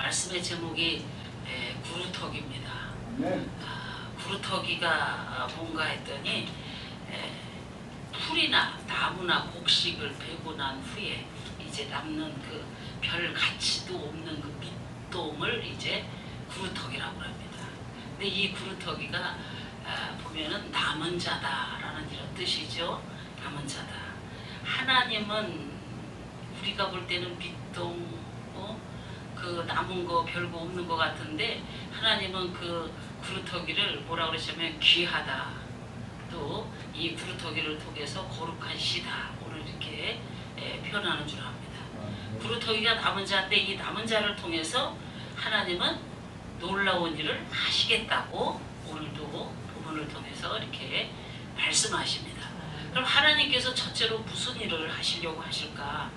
말씀의 제목이 구루터기입니다. 구루터기가 뭔가 했더니 풀이나 나무나 곡식을 베고 난 후에 이제 남는 그 별 가치도 없는 그 밑동을 이제 구루터기라고 합니다. 근데 이 구루터기가 보면은 남은 자다라는 이런 뜻이죠. 남은 자다. 하나님은 우리가 볼 때는 밑동 그 남은 거 별거 없는 것 같은데 하나님은 그 구루터기를 뭐라 그러시냐면 귀하다. 또 이 구루터기를 통해서 거룩한 시다. 오늘 이렇게 표현하는 줄 압니다. 구루터기가 남은 자인데 이 남은 자를 통해서 하나님은 놀라운 일을 하시겠다고 오늘도 본문을 통해서 이렇게 말씀하십니다. 그럼 하나님께서 첫째로 무슨 일을 하시려고 하실까?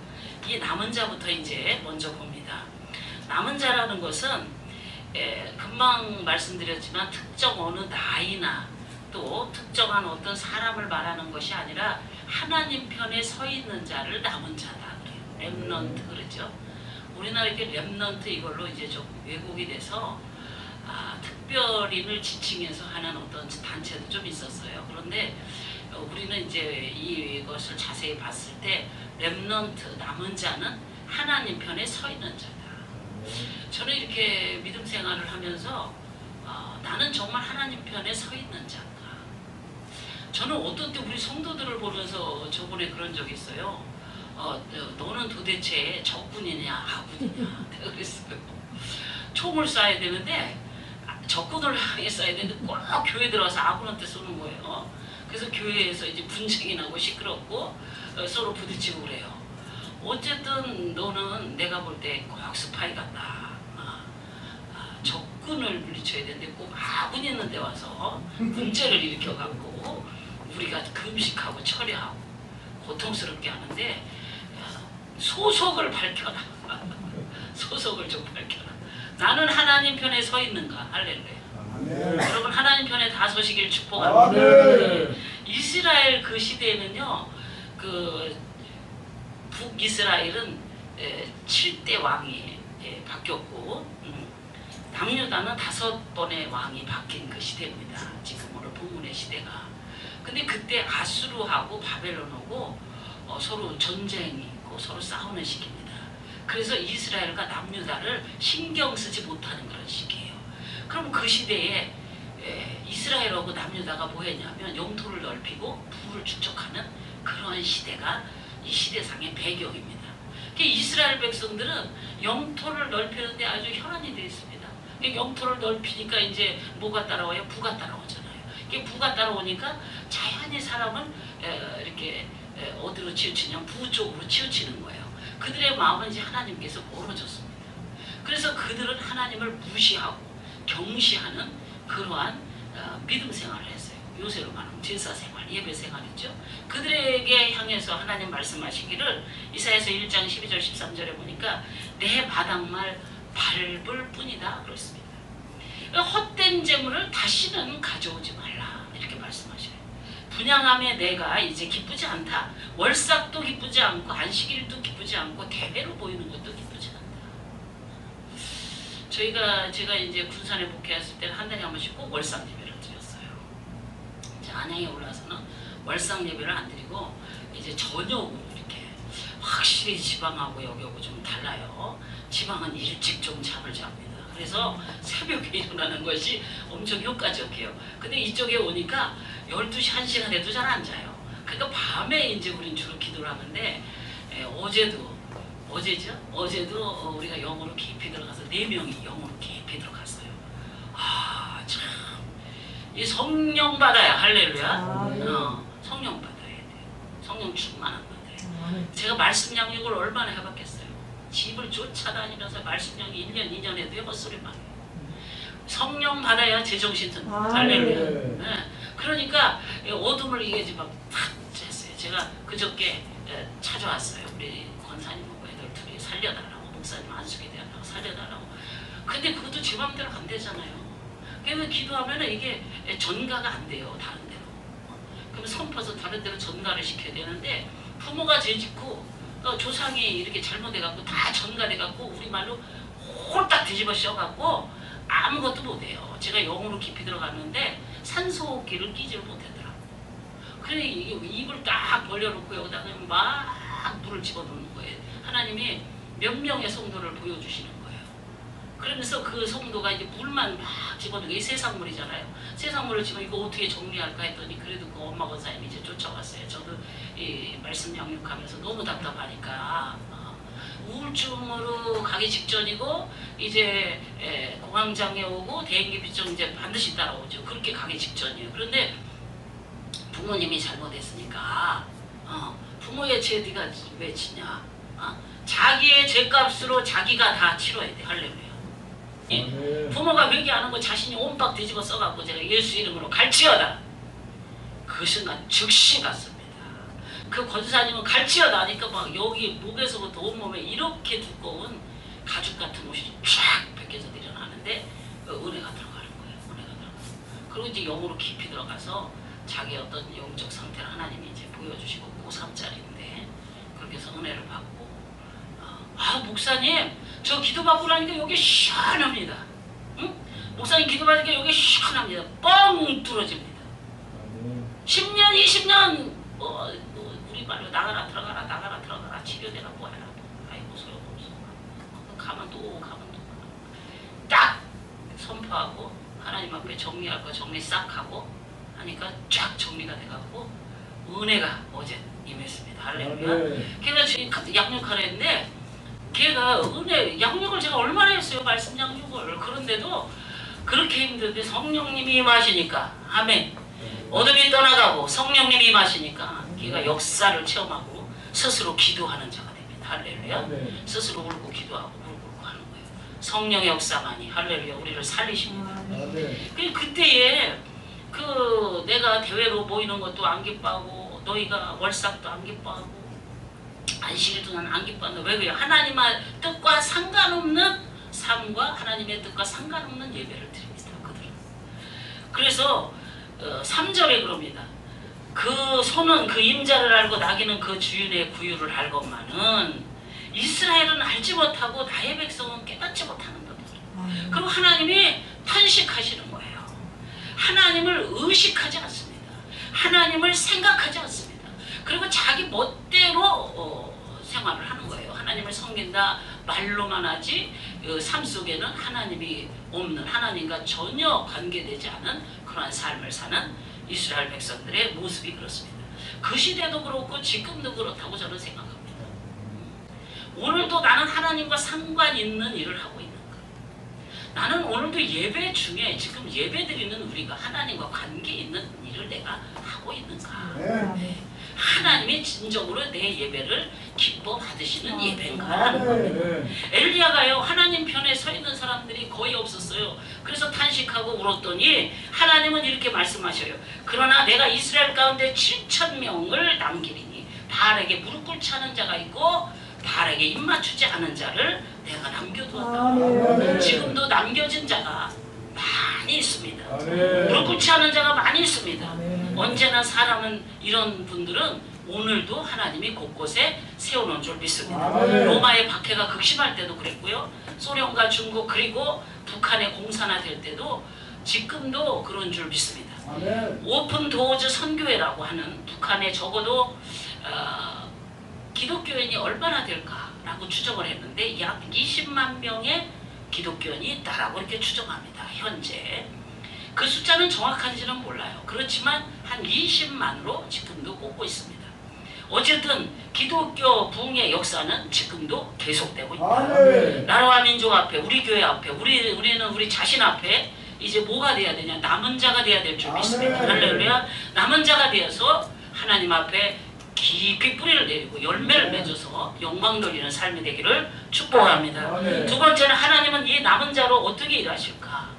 이 남은 자부터 이제 먼저 봅니다. 남은 자라는 것은 금방 말씀드렸지만 특정 어느 나이나 또 특정한 어떤 사람을 말하는 것이 아니라 하나님 편에 서 있는 자를 남은 자다 그래요. 렘넌트 그러죠. 우리나라 이렇게 렘넌트 이걸로 이제 좀 왜곡이 돼서 특별인을 지칭해서 하는 어떤 단체도 좀 있었어요. 그런데 우리는 이제 이것을 자세히 봤을 때 렘넌트 남은 자는 하나님 편에 서 있는 자다. 저는 이렇게 믿음 생활을 하면서 나는 정말 하나님 편에 서 있는 자인가. 저는 어떤 때 우리 성도들을 보면서 저번에 그런 적이 있어요. 너는 도대체 적군이냐 아군이냐 내가 그랬어요. 총을 쏴야 되는데 적군을 향해 쏴야 되는데 꼭 교회 들어와서 아군한테 쏘는 거예요. 그래서 교회에서 이제 분쟁이 나고 시끄럽고 서로 부딪히고 그래요. 어쨌든 너는 내가 볼 때 꼭 스파이 같다. 적군을 물리쳐야 되는데 꼭 아군 있는 데 와서 문제를 일으켜갖고 우리가 금식하고 철회하고 고통스럽게 하는데 소속을 밝혀라. 소속을 좀 밝혀라. 나는 하나님 편에 서 있는가? 할렐루야. 여러분 하나님 편에 다 서시길 축복합니다. 이스라엘 그 시대에는요. 그 북이스라엘은 7대 왕이 바뀌었고 남유다는 5번의 왕이 바뀐 그 시대입니다. 지금 오늘 본문의 시대가. 근데 그때 아수르하고 바벨론하고 서로 전쟁이 있고 서로 싸우는 시기입니다. 그래서 이스라엘과 남유다를 신경 쓰지 못하는 그런 시기예요. 그럼 그 시대에 이스라엘하고 남유다가 뭐 했냐면 영토를 넓히고 부를 축적하는 그런 시대가 이 시대상의 배경입니다. 이스라엘 백성들은 영토를 넓히는데 아주 혈안이 되어 있습니다. 영토를 넓히니까 이제 뭐가 따라와요? 부가 따라오잖아요. 부가 따라오니까 자연히 사람은 이렇게 어디로 치우치냐면 부 쪽으로 치우치는 거예요. 그들의 마음은 이제 하나님께서 멀어졌습니다. 그래서 그들은 하나님을 무시하고 경시하는 그러한 믿음 생활을 했어요. 요새로 말하면 제사 생활, 예배 생활이죠. 그들에게 향해서 하나님 말씀하시기를 이사야서 1장 12절 13절에 보니까 내 바닥말 밟을 뿐이다 그렇습니다. 헛된 재물을 다시는 가져오지 말라 이렇게 말씀하셔요. 분양함에 내가 이제 기쁘지 않다. 월삭도 기쁘지 않고 안식일도 기쁘지 않고 대회로 보이는 것도 기쁘지 않다. 제가 이제 군산에 복귀했을 때는 한 달에 한 번씩 꼭 월삭 예배를 드렸어요. 이제 안양에 올라서는 월삭 예배를 안 드리고 이제 저녁으로 이렇게 확실히 지방하고 여기하고 좀 달라요. 지방은 일찍 좀 잠을 잡니다. 그래서 새벽에 일어나는 것이 엄청 효과적이에요. 근데 이쪽에 오니까 12시, 1시간 돼도 잘 안 자요. 그러니까 밤에 이제 우린 주로 기도를 하는데 어제도 우리가 영어로 깊이 들어가서 4명이 영어로 깊이 들어갔어요. 참 이 성령 받아야 할렐루야. 성령 받아야 돼요. 성령 충만한 받아요. 제가 말씀 양육을 얼마나 해봤겠어요. 집을 쫓아다니면서 말씀 양육 1년, 2년에도 헛소리만 해요. 성령 받아야 제정신 든다. 할렐루야. 네. 그러니까 어둠을 이게 막 탁 했어요. 제가 그저께 찾아왔어요. 우리 권사님하고 애들 둘이 살려달라고, 목사님 안수기 대하라고 살려달라고. 근데 그것도 제 맘대로 안 되잖아요. 그래서 기도하면 이게 전가가 안 돼요. 다른 데로. 그럼 선포서 다른 데로 전가를 시켜야 되는데 부모가 죄 짓고 조상이 이렇게 잘못해갖고 다 전가돼갖고 우리말로 홀딱 뒤집어 씌워갖고 아무것도 못해요. 제가 영으로 깊이 들어갔는데 산소호흡기를 끼지를 못하더라고. 그래 입을 딱 벌려놓고 여기다가 막 물을 집어넣는 거예요. 하나님이 몇 명의 성도를 보여주시는 거예요. 그러면서 그 성도가 이제 물만 막 집어넣고, 이 세상 물이잖아요. 세상 물을 집어 이거 어떻게 정리할까 했더니 그래도 그 엄마 권사님이 이제 쫓아왔어요. 저도 이 말씀 양육하면서 너무 답답하니까 우울증으로 가기 직전이고 이제 공황장애 오고 대인기피증 이제 반드시 따라오죠. 그렇게 가기 직전이에요. 그런데 부모님이 잘못했으니까 부모의 죄 네가 왜 지냐? 자기의 죄값으로 자기가 다 치러야 돼. 할렐루야. 부모가 회개하는 거 자신이 온박 뒤집어 써갖고 제가 예수 이름으로 갈치어다. 그 순간 즉시 갔습니다. 그 권사님은 갈치어다 하니까 막 여기 목에서부터 온몸에 이렇게 두꺼운 가죽 같은 옷이 쫙 벗겨져 내려나는데 은혜가 들어가는 거예요. 은혜가 들어가서. 그리고 이제 영으로 깊이 들어가서 자기 어떤 영적 상태를 하나님이 이제 보여주시고 고3짜리인데 그렇게 해서 은혜를 받고 목사님 저 기도받고 나니까 여기 시원합니다. 응? 목사님 기도받으니까 여기 시원합니다. 뻥 뚫어집니다. 10년 20년 우리 말로 나가라 들어가라 치료되나 뭐해라 아이고 소용없어. 가면 또 딱 선포하고 하나님 앞에 정리할 거 정리 싹 하고 하니까 쫙 정리가 돼갖고 은혜가 어제 임했습니다. 할렐루야. 걔가 지금 양육하려 했는데 걔가 은혜 양육을 제가 얼마나 했어요. 말씀 양육을. 그런데도 그렇게 힘든데 성령님이 임하시니까 아멘. 어둠이 떠나가고 성령님이 임하시니까 걔가 역사를 체험하고 스스로 기도하는 자가 됩니다. 할렐루야. 스스로 울고 기도하고 울고 하는 거예요. 성령의 역사만이 할렐루야 우리를 살리십니다. 그때에 그 내가 대회로 모이는 것도 안 기뻐하고 너희가 월삭도 안 기뻐하고 안식일도 난 안 기뻐한다. 왜 그래요? 하나님의 뜻과 상관없는 삶과 하나님의 뜻과 상관없는 예배를 드립니다. 그들은. 그래서 3절에 그럽니다. 그 소는 그 임자를 알고 나귀는 그 주인의 구유를 알건만은 이스라엘은 알지 못하고 나의 백성은 깨닫지 못하는다. 그리고 하나님이 탄식하시는 거예요. 하나님을 의식하지 않습니다. 하나님을 생각하지 않습니다. 그리고 자기 멋대로 생활을 하는 거예요. 하나님을 섬긴다 말로만 하지 삶 속에는 하나님이 없는 하나님과 전혀 관계되지 않은 그러한 삶을 사는 이스라엘 백성들의 모습이 그렇습니다. 그 시대도 그렇고 지금도 그렇다고 저는 생각합니다. 오늘도 나는 하나님과 상관 있는 일을 하고 있는가? 나는 오늘도 예배 중에 지금 예배 드리는 우리가 하나님과 관계 있는 일을 내가 하고 있는가? 하나님이 진정으로 내 예배를 기뻐 받으시는 예배인가 하는 겁니다. 엘리야가요 하나님 편에 서 있는 사람들이 거의 없었어요. 그래서 탄식하고 울었더니 하나님은 이렇게 말씀하셔요. 그러나 내가 이스라엘 가운데 7,000명을 남기리니 바알에게 무릎 꿇지 않은 자가 있고 바알에게 입맞추지 않은 자를 내가 남겨두었다. 지금도 남겨진 자가 많이 있습니다. 무릎 꿇지 않은 자가 많이 있습니다. 언제나 사람은 이런 분들은 오늘도 하나님이 곳곳에 세워놓은 줄 믿습니다. 로마의 박해가 극심할 때도 그랬고요. 소련과 중국 그리고 북한의 공산화될 때도 지금도 그런 줄 믿습니다. 오픈 도어즈 선교회라고 하는 북한에 적어도 기독교인이 얼마나 될까라고 추정을 했는데 약 20만 명의 기독교인이 있다라고 이렇게 추정합니다. 현재. 그 숫자는 정확한지는 몰라요. 그렇지만 한 20만으로 지금도 꼽고 있습니다. 어쨌든 기독교 부흥의 역사는 지금도 계속되고 있다. 나라와 민족 앞에 우리 교회 앞에 우리는 우리 자신 앞에 이제 뭐가 돼야 되냐? 남은 자가 돼야 될 줄 믿습니다. 할렐루야. 남은 자가 되어서 하나님 앞에 깊이 뿌리를 내리고 열매를 맺어서 영광 돌리는 삶이 되기를 축복합니다. 두 번째는 하나님은 이 남은 자로 어떻게 일하실까?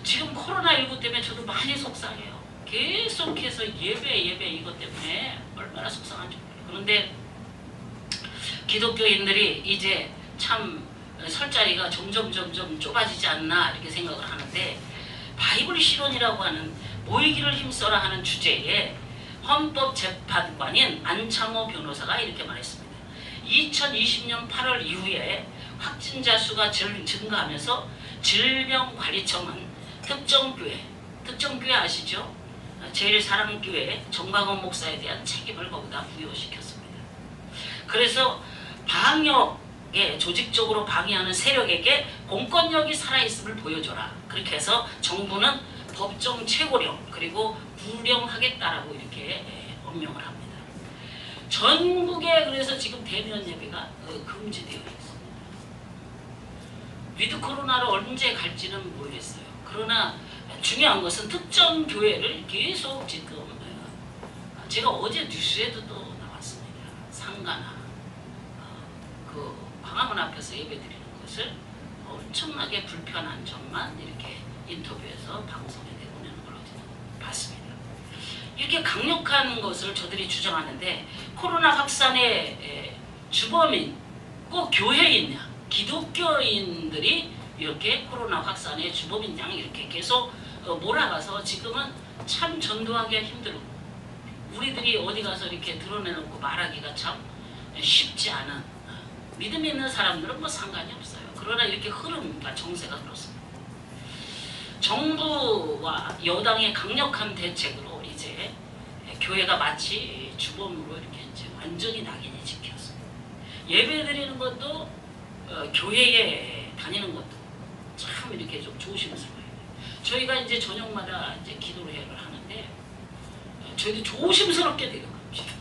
지금 코로나19 때문에 저도 많이 속상해요. 계속해서 예배 이것 때문에 얼마나 속상한지 몰라요. 그런데 기독교인들이 이제 참 설 자리가 점점 좁아지지 않나 이렇게 생각을 하는데 바이블 실론이라고 하는 모이기를 힘써라 하는 주제에 헌법재판관인 안창호 변호사가 이렇게 말했습니다. 2020년 8월 이후에 확진자 수가 증가하면서 질병관리청은 특정교회 아시죠? 제일사랑교회 정광훈 목사에 대한 책임을 거기다 부여시켰습니다. 그래서 방역에 조직적으로 방해하는 세력에게 공권력이 살아있음을 보여줘라. 그렇게 해서 정부는 법정 최고령 그리고 구령하겠다라고 이렇게 엄명을 합니다. 전국에 그래서 지금 대면 예배가 금지되어 있습니다. 위드 코로나로 언제 갈지는 모르겠어요. 그러나 중요한 것은 특정 교회를 계속 지금 제가 어제 뉴스에도 또 나왔습니다. 상가나 그 광화문 앞에서 예배드리는 것을 엄청나게 불편한 점만 이렇게 인터뷰에서 방송에 내보내는 걸 어제 봤습니다. 이렇게 강력한 것을 저들이 주장하는데 코로나 확산의 주범인 꼭 교회이냐 기독교인들이 이렇게 코로나 확산의 주범인 양 이렇게 계속 몰아가서 지금은 참 전도하기가 힘들고 우리들이 어디 가서 이렇게 드러내놓고 말하기가 참 쉽지 않은 믿음 있는 사람들은 뭐 상관이 없어요. 그러나 이렇게 흐름과 정세가 그렇습니다. 정부와 여당의 강력한 대책으로 이제 교회가 마치 주범으로 이렇게 이제 완전히 낙인이 찍혔습니다. 예배드리는 것도 교회에 다니는 것도 참 이렇게 좀 조심스러워요. 저희가 이제 저녁마다 이제 기도회를 하는데 저희도 조심스럽게 내려갑니다.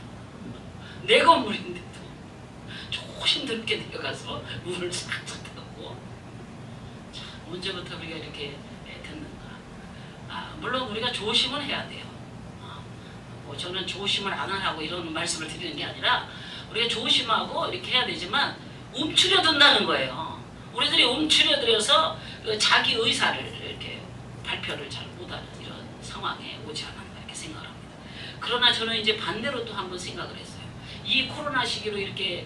내 건물인데도 조심스럽게 내려가서 문을 싹싹 닫고 언제부터 우리가 이렇게 듣는가. 물론 우리가 조심은 해야 돼요. 뭐 저는 조심을 안 하라고 이런 말씀을 드리는 게 아니라 우리가 조심하고 이렇게 해야 되지만 움츠려든다는 거예요. 우리들이 움츠려들어서 자기 의사를 이렇게 발표를 잘 못하는 이런 상황에 오지 않았나 이렇게 생각을 합니다. 그러나 저는 이제 반대로 또 한번 생각을 했어요. 이 코로나 시기로 이렇게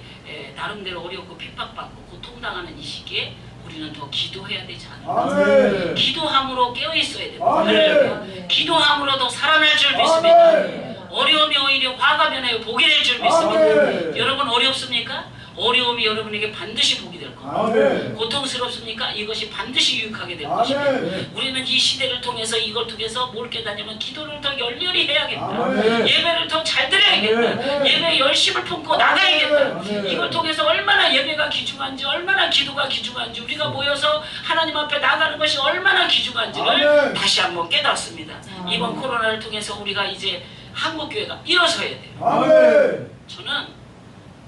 나름대로 어렵고 핍박받고 고통당하는 이 시기에 우리는 더 기도해야 되지 않을까. 기도함으로 깨어있어야 됩니다. 기도함으로 더 살아날 줄 믿습니다. 어려움이 오히려 화가 변하여 복이 될 줄 믿습니다. 여러분 어렵습니까? 어려움이 여러분에게 반드시 복이 될 겁니다. 고통스럽습니까? 이것이 반드시 유익하게 될 것입니다. 우리는 이 시대를 통해서 이걸 통해서 뭘 깨닫냐면 기도를 더 열렬히 해야겠다. 예배를 더 잘 드려야겠다. 예배에 열심을 품고 나가야겠다. 이걸 통해서 얼마나 예배가 귀중한지 얼마나 기도가 귀중한지 우리가 모여서 하나님 앞에 나가는 것이 얼마나 귀중한지를 다시 한번 깨닫습니다. 이번 코로나를 통해서 우리가 이제 한국교회가 일어서야 돼요. 저는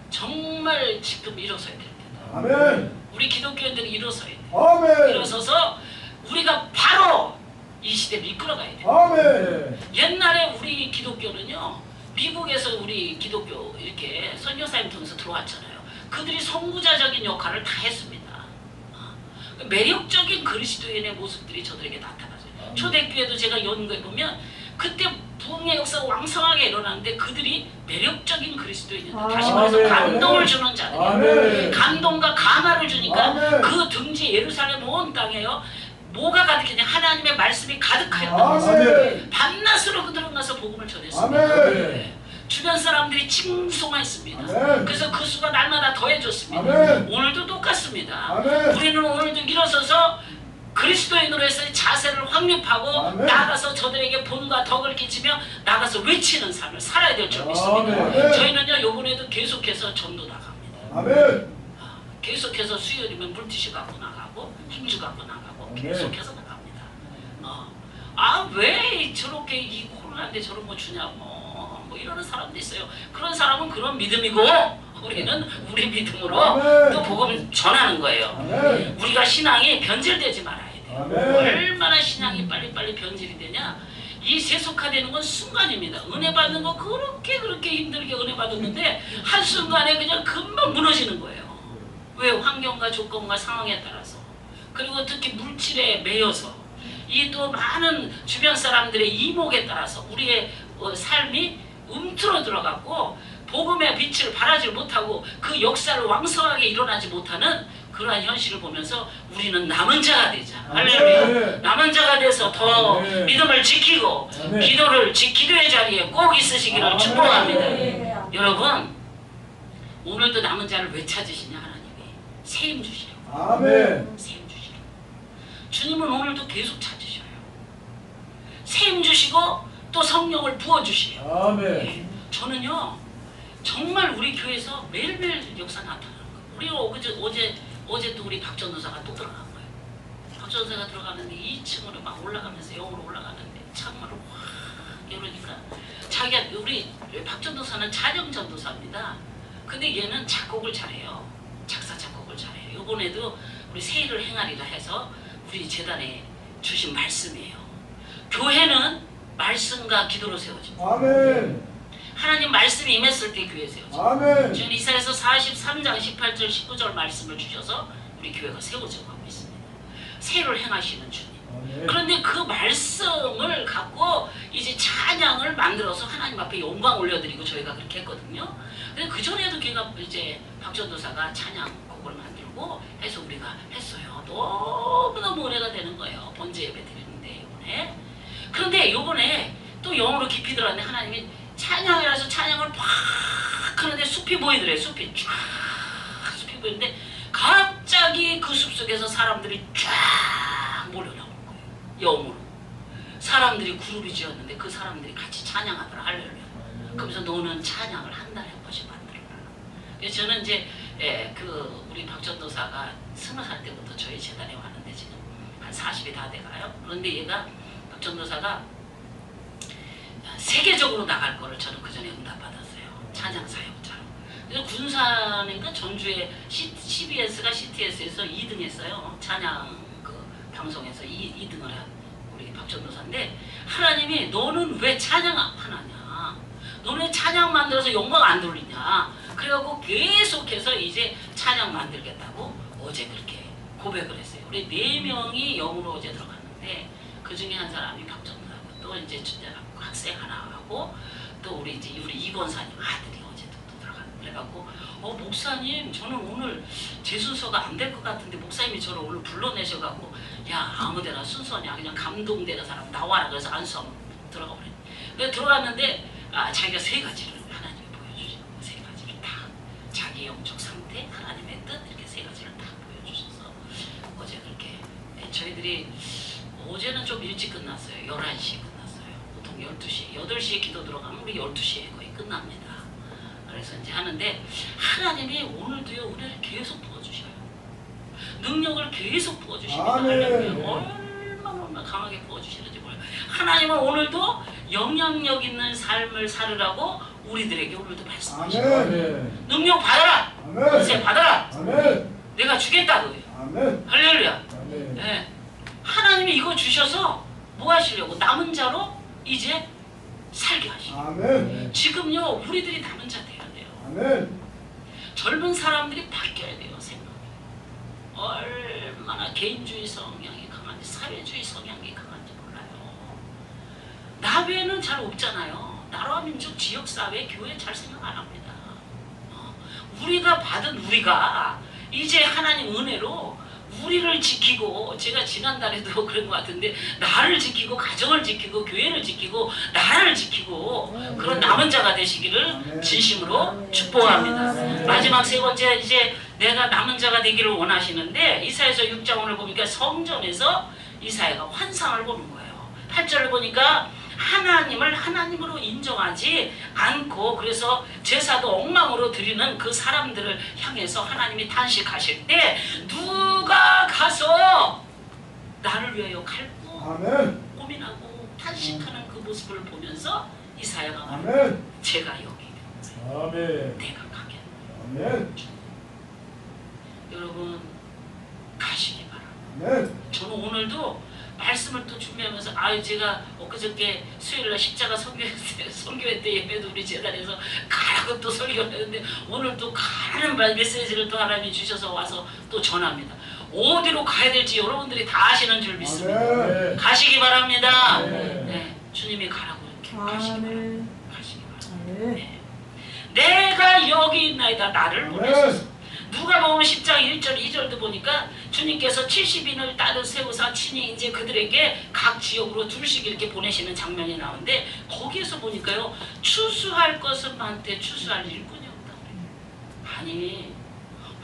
정말 지금 일어서야 됩니다. 우리 기독교인들이 일어서야 돼요. 일어서서 우리가 바로 이 시대를 이끌어가야 돼요. 옛날에 우리 기독교는요, 미국에서 우리 기독교 이렇게 선교사님 통해서 들어왔잖아요. 그들이 선구자적인 역할을 다 했습니다. 매력적인 그리스도인의 모습들이 저들에게 나타나죠. 초대교회도 제가 연구해 보면 그때 부흥의 역사가 왕성하게 일어났는데 그들이 매력적인 그리스도인이다. 다시 말해서 감동을 주는 자들이에요. 감동과 감화를 주니까 그 등지 예루살렘 온 땅에요. 뭐가 가득했냐? 하나님의 말씀이 가득하였다는 것을 밤낮으로 그들은 가서 복음을 전했습니다. 주변 사람들이 칭송했습니다. 그래서 그 수가 날마다 더해졌습니다. 오늘도 똑같습니다. 우리는 오늘도 일어서서 그리스도인으로 해서 자세를 확립하고 나가서 저들에게 본과 덕을 끼치며 나가서 외치는 삶을 살아야 될 줄 믿습니다. 저희는요 요번에도 계속해서 전도 나갑니다. 계속해서 수요일이면 물티슈 갖고 나가고 행주 갖고 나가고 계속해서 나갑니다. 왜 저렇게 이 코로나인데 저런 거 주냐고 뭐 이러는 사람도 있어요. 그런 사람은 그런 믿음이고 우리는 우리 믿음으로 또 복음을 전하는 거예요. 우리가 신앙이 변질되지 말아야 돼요. 얼마나 신앙이 빨리빨리 변질이 되냐. 이 세속화되는 건 순간입니다. 은혜 받는 거 그렇게 힘들게 은혜 받았는데 한순간에 그냥 금방 무너지는 거예요. 왜? 환경과 조건과 상황에 따라서, 그리고 특히 물질에 매여서 이 또 많은 주변 사람들의 이목에 따라서 우리의 삶이 움트러 들어갔고 복음의 빛을 발하지 못하고 그 역사를 왕성하게 일어나지 못하는 그러한 현실을 보면서 우리는 남은 자가 되자. 할렐루야. 남은 자가 돼서 더 믿음을 지키고 기도의 자리에 꼭 있으시기를 축복합니다. 여러분 오늘도 남은 자를 왜 찾으시냐? 하나님이 세임 주시려고. 아멘. 셈 주시고 주님은 오늘도 계속 찾으셔요. 셈 주시고 또 성령을 부어주시요. 아멘. 예, 저는요 정말 우리 교회에서 매일매일 역사 나타나는 거예요. 우리 어제도 우리 박 전도사가 또 들어간 거예요. 박 전도사가 들어가는데 2층으로 막 올라가면서 영으로 올라가는데 창문을 확 열으니까 자기가 우리 박 전도사는 찬양 전도사입니다. 근데 얘는 작곡을 잘해요. 작사 작곡을 잘해요. 이번에도 우리 세일을 행하리라 해서 우리 재단에 주신 말씀이에요. 교회는 말씀과 기도로 세워집니다. 아멘. 하나님 말씀이 임했을 때 교회 세워집니다. 아멘. 지금 이사야서 43장 18절 19절 말씀을 주셔서 우리 교회가 세워져 가고 있습니다. 세일을 행하시는 주님. 아멘. 그런데 그 말씀을 갖고 이제 찬양을 만들어서 하나님 앞에 영광 올려드리고 저희가 그렇게 했거든요. 근데 그 전에도 걔가 이제 박전도사가 찬양곡을 만들고 해서 우리가 했어요. 너무너무 은혜가 되는 거예요. 번제 예배 드리는데 이번에. 그런데 이번에 또 영으로 깊이 들어갔는데 하나님이 찬양이라서 찬양을 팍 하는데 숲이 보이더래요. 숲이 보이는데 갑자기 그 숲속에서 사람들이 쫙 몰려나오는 거예요. 영으로. 사람들이 그룹이 지었는데 그 사람들이 같이 찬양하더라. 할렐루야. 그러면서 너는 찬양을 한 달에 한 번씩 만들어라. 그래서 저는 이제 우리 박전도사가 20살 때부터 저희 재단에 왔는데 지금 한 40이 다 돼가요. 그런데 얘가 박전도사가 세계적으로 나갈 거를 저는 그 전에 응답받았어요. 찬양 사역자로. 그래서 군산인가 전주에 CBS가 CTS에서 2등 했어요. 찬양 그 방송에서 2등을 한 우리 박전도사인데 하나님이 너는 왜 찬양 안 하냐? 너는 왜 찬양 만들어서 영광 안 돌리냐? 그래갖고 계속해서 이제 찬양 만들겠다고 어제 그렇게 고백을 했어요. 우리 4명이 영으로 어제 들어갔는데 그 중에 한 사람이 박전도사고 또 이제 학생 하나 하고 또 우리 이권사님 아들이 어제도 또 들어갔는데 그래갖고 목사님 저는 오늘 제 순서가 안 될 것 같은데 목사님이 저를 오늘 불러내셔갖고 야 아무데나 순서냐 그냥 감동되는 사람 나와라 그래서 안수하면 들어가 버렸네. 그래서 들어갔는데 자기가 3가지를 하나님이 보여주시고 3가지를 다 자기 영적 상태 하나님의 뜻 이렇게 3가지를 다 보여주셔서 어제 그렇게 저희들이 어제는 좀 일찍 끝났어요. 11시에 끝났어요. 보통 12시 8시에 기도 들어가면 우리 12시에 거의 끝납니다. 그래서 이제 하는데 하나님이 오늘도요 은혜를 계속 부어주셔요. 능력을 계속 부어주십니다. 얼마나 강하게 부어주시는지 몰라요. 하나님은 오늘도 영향력 있는 삶을 살으라고 우리들에게 오늘도 말씀하시고 능력 받아라. 은혜 받아라. 아멘. 내가 주겠다고요. 아멘. 할렐루야. 아멘. 네. 하나님이 이거 주셔서 뭐 하시려고? 남은 자로 이제 살게 하시고 아멘. 지금요 우리들이 남은 자 돼야 돼요. 아멘. 젊은 사람들이 바뀌어야 돼요. 생각이 얼마나 개인주의 성향이 강한지 사회주의 성향이 강한지 몰라요. 나 외에는 잘 없잖아요. 나라와 민족 지역사회 교회 잘 생각 안 합니다. 우리가 받은 우리가 이제 하나님 은혜로 우리를 지키고 제가 지난달에도 그런 것 같은데 나를 지키고 가정을 지키고 교회를 지키고 나라를 지키고 그런 남은 자가 되시기를 진심으로 축복합니다. 마지막 3번째 이제 내가 남은 자가 되기를 원하시는데 이사야서 6장 오늘 보니까 성전에서 이사야가 환상을 보는 거예요. 8절을 보니까 하나님을 하나님으로 인정하지 않고 그래서 제사도 엉망으로 드리는 그 사람들을 향해서 하나님이 탄식하실 때 누가 가서 나를 위하여 갈고 고민하고 탄식하는 그 모습을 보면서 이사야가 말합니다. 제가 여기 내가 가겠다. 여러분 가시기 바랍니다. 저는 오늘도 말씀을 또 준비하면서 제가 엊그저께 수요일날 십자가 선교회 때 예배도 우리 재단에서 가라고 또 설교를 했는데 오늘 또 가라는 메시지를 또 하나님이 주셔서 와서 또 전합니다. 어디로 가야 될지 여러분들이 다 아시는 줄 믿습니다. 가시기 바랍니다. 네, 주님이 가라고 이렇게 가시기 바랍니다. 가시기 바랍니다. 네. 내가 여기 있나이다 나를 보내소서. 누가복음 10장 1절 2절도 보니까 주님께서 70인을 따로 세우사 친히 이제 그들에게 각 지역으로 둘씩 이렇게 보내시는 장면이 나오는데 거기에서 보니까요 추수할 것은 많되 추수할 일꾼이 없다고 그래요. 아니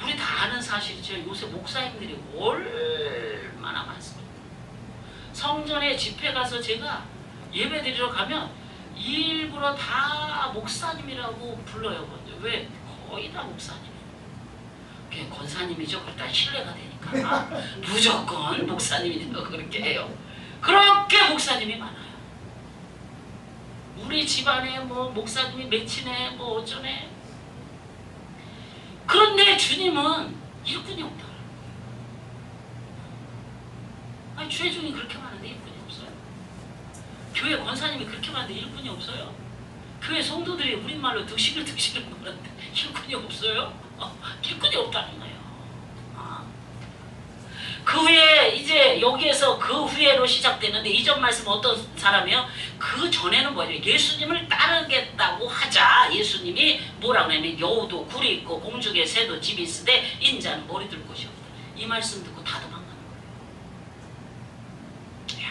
우리 다 아는 사실이죠. 요새 목사님들이 얼마나 많습니다. 성전에 집회 가서 제가 예배 드리러 가면 일부러 다 목사님이라고 불러요. 왜? 거의 다 목사님. 그게 권사님이죠. 그러다 신뢰가 되니까 무조건 목사님이라고 그렇게 해요. 그렇게 목사님이 많아요. 우리 집안에 뭐 목사님이 몇이네 뭐 어쩌네. 그런데 주님은 일꾼이 없다. 아니 주회중이 그렇게 많은데 일꾼이 없어요. 교회 권사님이 그렇게 많은데 일꾼이 없어요. 교회 성도들이 우리말로 득실을 말하는데 일꾼이 없어요. 일꾼이 없다는 거예요. 그 후에 이제 여기에서 그 후에로 시작되는데 이전 말씀 어떤 사람이요? 그 전에는 뭐죠? 예수님을 따르겠다고 하자. 예수님이 뭐라고 하냐면 여우도 굴이 있고 공중에 새도 집이 있으되 인자는 머리 둘 곳이 없다. 이 말씀 듣고 다 도망가는 거예요. 이야,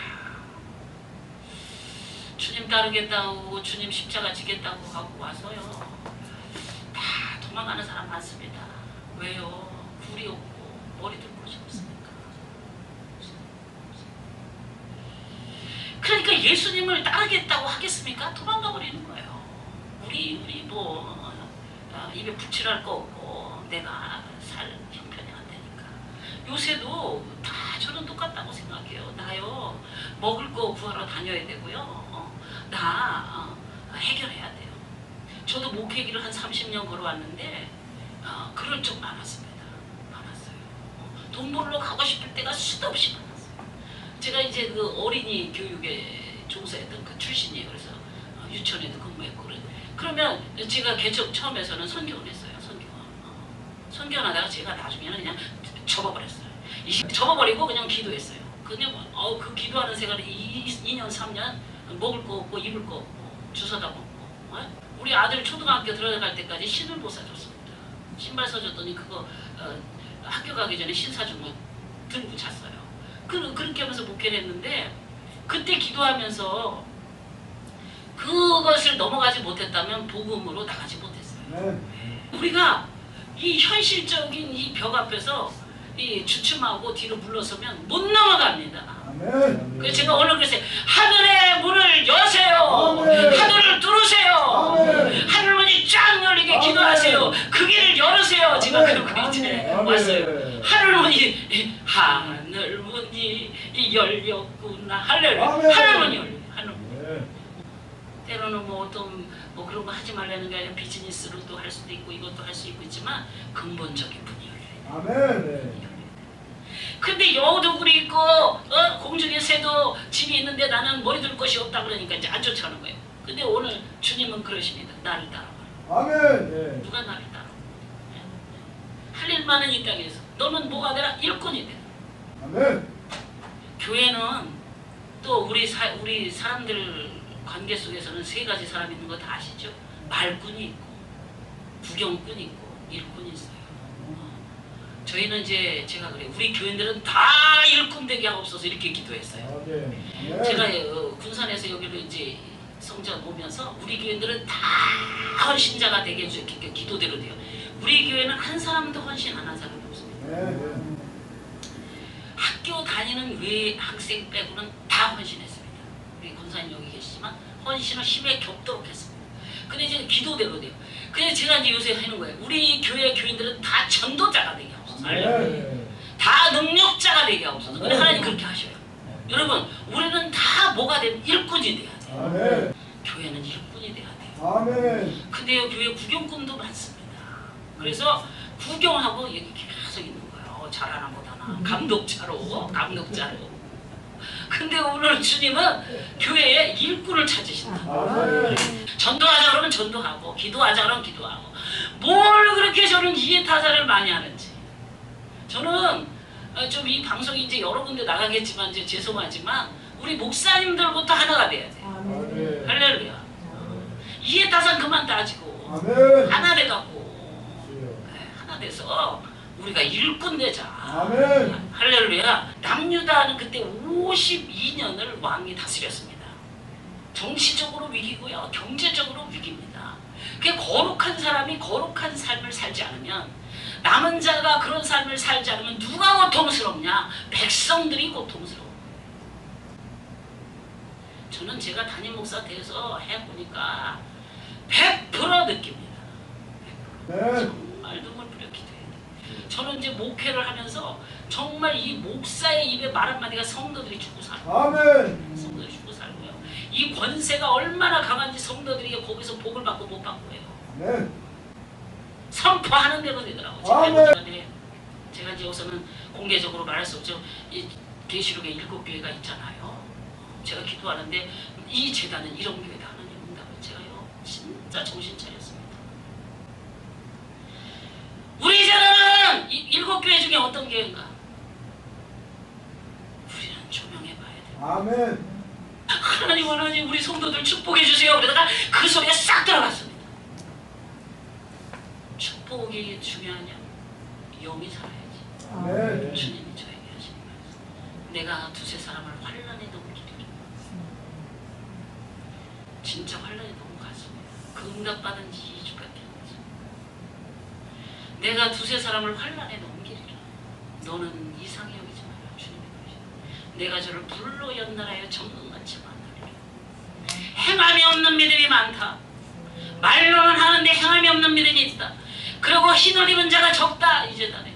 주님 따르겠다고 주님 십자가 지겠다고 하고 와서요. 다 도망가는 사람 많습니다. 왜요? 굴이 없고 머리 둘 곳이 없습니다. 그러니까 예수님을 따르겠다고 하겠습니까? 도망가 버리는 거예요. 우리 뭐 입에 붙이랄 거 없고 내가 살 형편이 안 되니까. 요새도 다 저는 똑같다고 생각해요. 나요 먹을 거 구하러 다녀야 되고요. 나 해결해야 돼요. 저도 목회기를 한 30년 걸어왔는데 그럴 적 많았습니다. 많았어요. 돈 벌러 가고 싶을 때가 수도 없이 많았어요. 제가 이제 그 어린이 교육에 종사했던 그 출신이에요. 그래서 유치원에도 근무했고 그러면 제가 개척 처음에서는 선교원 했어요. 선교원 하다가 제가 나중에는 그냥 접어버렸어요. 접어버리고 그냥 기도했어요. 그냥 그 기도하는 생활이 2년 3년 먹을 거 없고 입을 거 없고 주워다 먹고 우리 아들 초등학교 들어갈 때까지 신을 못 사줬습니다. 신발 사줬더니 그거 학교 가기 전에 신 사준 거 들고 잤어요. 그렇게 하면서 목회를 했는데 그때 기도하면서 그것을 넘어가지 못했다면 복음으로 나가지 못했어요. 우리가 이 현실적인 이 벽 앞에서 이 주춤하고 뒤로 물러서면 못 넘어갑니다. 그래서 제가 오늘 그랬어요. 하늘의 문을 여세요. 하늘을 뚫으세요. 하늘문이 쫙 열리게 기도하세요. 그 길을 열으세요. 제가 그러고 이제 왔어요. 하늘문이 열렸구나. 할렐루야. 하늘문이 열려요. 하늘문. 때로는 뭐 어떤 뭐 그런 거 하지 말라는 게 아니라 비즈니스로도 할 수도 있고 이것도 할 수 있고 있지만 근본적인 분이 열려요. 아멘. 근데 여우도 굴이 있고 공중에 새도 집이 있는데 나는 머리 둘 곳이 없다 그러니까 이제 안 쫓아오는 거예요. 근데 오늘 주님은 그러십니다. 나를 따라와. 아멘. 누가 나를 따라와? 할 일만은 이 땅에서 너는 뭐가 되라? 일꾼이 되라. 아멘. 교회는 또 우리 사람들 관계 속에서는 세 가지 사람이 있는 거 다 아시죠? 말꾼이 있고 구경꾼이 있고 일꾼이 있어요. 저희는 이제 제가 그래요. 우리 교인들은 다 일꾼 되게 하옵소서 이렇게 기도했어요. 제가 군산에서 여기로 이제 성전 오면서 우리 교인들은 다 헌신자가 되게 해주셨기 기도대로 돼요. 우리 교회는 한 사람도 헌신 안 한 사람이 없습니다. 학교 다니는 외 학생 빼고는 다 헌신했습니다. 우리 권사님 여기 계시지만 헌신을 힘에 겹도록 했습니다. 근데 이제 기도대로 돼요. 그래서 제가 이제 요새 하는 거예요. 우리 교회 교인들은 다 전도자가 되게 하옵소서. 다 능력자가 되게 하옵소서. 근데 하나님 그렇게 하셔요. 여러분 우리는 다 뭐가 되면 일꾼이 돼야 돼요. 교회는 일꾼이 돼야 돼요. 근데요 교회 구경꾼도 많습니다. 그래서 구경하고 여기 계속 있는 거예요. 잘하나 못하나 감독자로. 근데 오늘 주님은 교회에 일꾼을 찾으신다. 전도하자 그러면 전도하고 기도하자 그러면 기도하고 뭘 그렇게 저는 이해타자를 많이 하는지. 저는 좀 이 방송이 이제 여러 군데 나가겠지만 이제 죄송하지만 우리 목사님들부터 하나가 돼야 돼요. 할렐루야. 이해타산 그만 따지고 하나 돼갖고 하나 돼서 우리가 일꾼 되자. 할렐루야. 남유다는 그때 52년을 왕이 다스렸습니다. 정치적으로 위기고요. 경제적으로 위기입니다. 그 거룩한 사람이 거룩한 삶을 살지 않으면 남은 자가 그런 삶을 살지 않으면 누가 고통스럽냐? 백성들이 고통스러워. 저는 제가 담임 목사 돼서 해보니까 100% 느낍니다. 100%. 정말 눈물 뿌려 기도해야 돼. 저는 이제 목회를 하면서 정말 이 목사의 입에 말 한마디가 성도들이 죽고 살고, 아멘. 성도들이 죽고 살고요. 이 권세가 얼마나 강한지 성도들이 거기서 복을 받고 못 받고 해요. 아멘. 선포하는 대로 되더라고요. 아멘. 제가 이제 여기서는 공개적으로 말할 수 없죠. 이 계시록에 7교회가 있잖아요. 제가 기도하는데 이 제단은 이런 교회다 하는 응답을 제가요 진짜 정신 차렸습니다. 우리 제단은 7교회 중에 어떤 교회인가? 우리는 조명해봐야 돼요. 아멘. 하나님 원하니 우리 성도들 축복해 주세요. 그러다가 그 소리가 싹 들어갔습니다. 축복이 중요하냐? 영이 살아야지. 아멘. 주님이 저에게 하신 말씀. 내가 두세 사람을 환란에 넘기리라. 진짜 환란에 넘어갔습니다. 그 응답받은 지 2주밖에 안 됐어요. 내가 두세 사람을 환란에 넘기리라. 너는 이상히 여기지 마라. 주님이 그러시다. 내가 저를 불로 연날하여 정금같이 만나리라. 행함이 없는 믿음이 많다. 말로는 하는데 행함이 없는 믿음이 있다. 그리고 흰옷 입은 자가 적다. 이제 나네.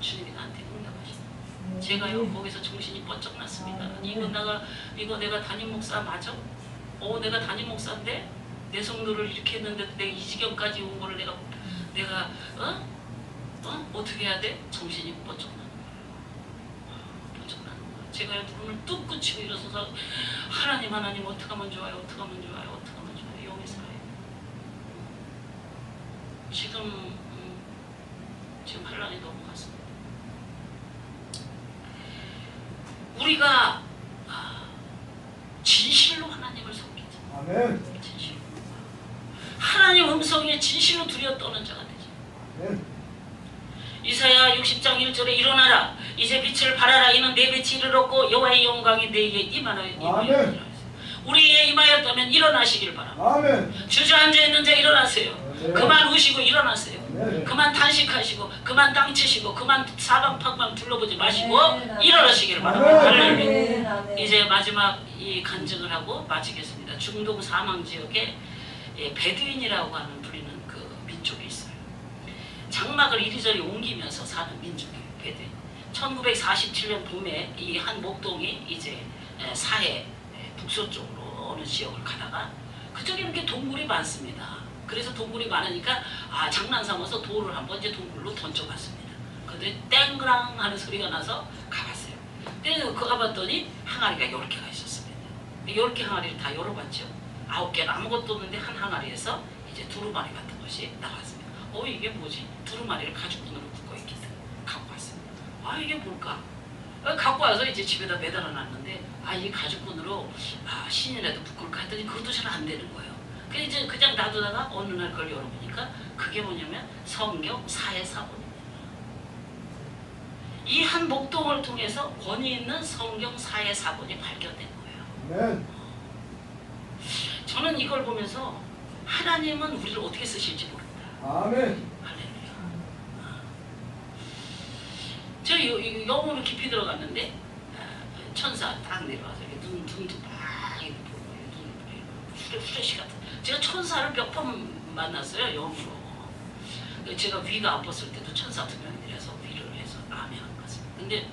주님이 나한테 응답하시다. 제가요 거기서 정신이 번쩍 났습니다. 이거 내가 담임 목사 맞아? 내가 담임 목사인데 내 성도를 이렇게 했는데 내가 이 지경까지 온 거를 내가 어떻게 해야 돼? 정신이 번쩍 나는 거예요. 번쩍 나는 거예요. 제가요 눈을 뚝 그치고 일어서서 하나님 어떻게 하면 좋아요? 어떻게 하면 좋아요? 어떻게 하면 좋아요? 영이 살아요. 지금 환란이 넘어갔습니다. 우리가 진실로 하나님을 섬기자. 아멘. 진실로. 하나님 음성에 진실로 두려워 떠는 자가 되자. 아멘. 이사야 60장 1절에 일어나라. 이제 빛을 발하라. 이는 내 빛이 이르렀고 여호와의 영광이 내게 임하였느니라. 우리에게 임하였다면 일어나시길 바랍니다. 아멘. 주저앉아 있는 자 일어나세요. 그만 우시고 일어나세요. 아멘. 그만 단식하시고 그만 땅치시고 그만 사방팔방 둘러보지 마시고 일어나시기를 바랍니다. 할렐루야. 이제 마지막 이 간증을 하고 마치겠습니다. 중동 사망 지역에 베두인이라고 하는 불리는 그 민족이 있어요. 장막을 이리저리 옮기면서 사는 민족이에요. 베두인. 1947년 봄에 이 한 목동이 이제 사해 북서쪽으로 어느 지역을 가다가 그쪽에 이렇게 동굴이 많습니다. 그래서 동굴이 많으니까 장난 삼아서 돌을 한번 이제 동굴로 던져봤습니다. 그런데 땡그랑 하는 소리가 나서 가봤어요. 그래서 가봤더니 항아리가 10개가 있었습니다. 10개 항아리를 다 열어봤죠. 9개는 아무것도 없는데 한 항아리에서 이제 두루마리 같은 것이 나왔습니다. 이게 뭐지? 두루마리를 가죽끈으로 묶어 있거든. 갖고 왔습니다. 이게 뭘까? 갖고 와서 이제 집에다 매달아 놨는데 이 가죽끈으로 신이라도 묶을까 했더니 그것도 잘 안 되는 거예요. 그래서 이제 그냥 놔두다가 어느 날 그걸 열어보니까 그게 뭐냐면 성경 사해사본입니다. 이 한 목동을 통해서 권위 있는 성경 사해사본이 발견된 거예요. 아멘. 저는 이걸 보면서 하나님은 우리를 어떻게 쓰실지 모른다. 아멘. 할렐루야. 제가 영으로 깊이 들어갔는데 천사 딱 내려와서 이렇게 눈도 막 이렇게 보고 눈 후레쉬 같은. 제가 천사를 몇 번 만났어요. 영으로. 제가 위가 아팠을 때도 천사 2명이 내려서 위를 해서 아멘 한 거죠. 근데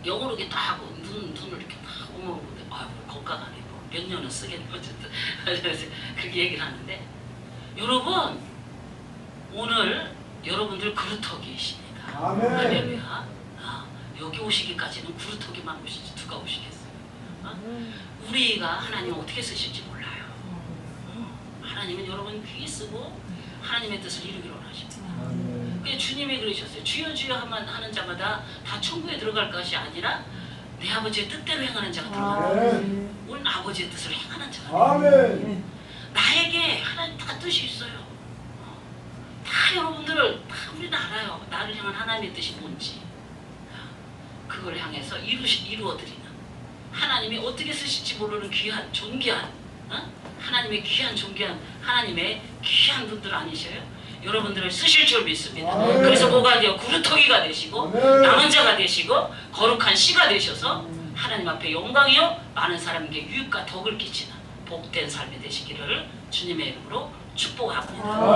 영어로 이렇게 딱 하고 눈을 이렇게 딱 오물오물 건강하네. 몇 년은 쓰겠네. 어쨌든 그렇게 얘기를 하는데 여러분 오늘 여러분들 그루터기이십니다. 아멘. 할렐루야. 여기 오시기까지는 그루터기만 오시지 누가 오시겠어요? 우리가 하나님 어떻게 쓰실지 몰라요. 하나님은 여러분 귀 쓰고 하나님의 뜻을 이루기로 하십니다. 그래서 주님이 그러셨어요. 주여 주여 하는 자마다 다 천국에 들어갈 것이 아니라 내 아버지의 뜻대로 행하는 자가 들어간다. 오늘 아버지의 뜻을 행하는 자가 아멘. 나에게 하나님 다 뜻이 있어요. 다 여러분들 다 우리는 알아요. 나를 향한 하나님의 뜻이 뭔지. 그걸 향해서 이루어드리는 하나님이 어떻게 쓰실지 모르는 귀한 존귀한 하나님의 귀한 존귀한 하나님의 귀한 분들 아니셔요? 여러분들을 쓰실 줄 믿습니다. 아멘. 그래서 뭐가 돼요? 구루터기가 되시고 아멘. 남은 자가 되시고 거룩한 씨가 되셔서 하나님 앞에 영광이요 많은 사람에게 유익과 덕을 끼치는 복된 삶이 되시기를 주님의 이름으로 축복합니다.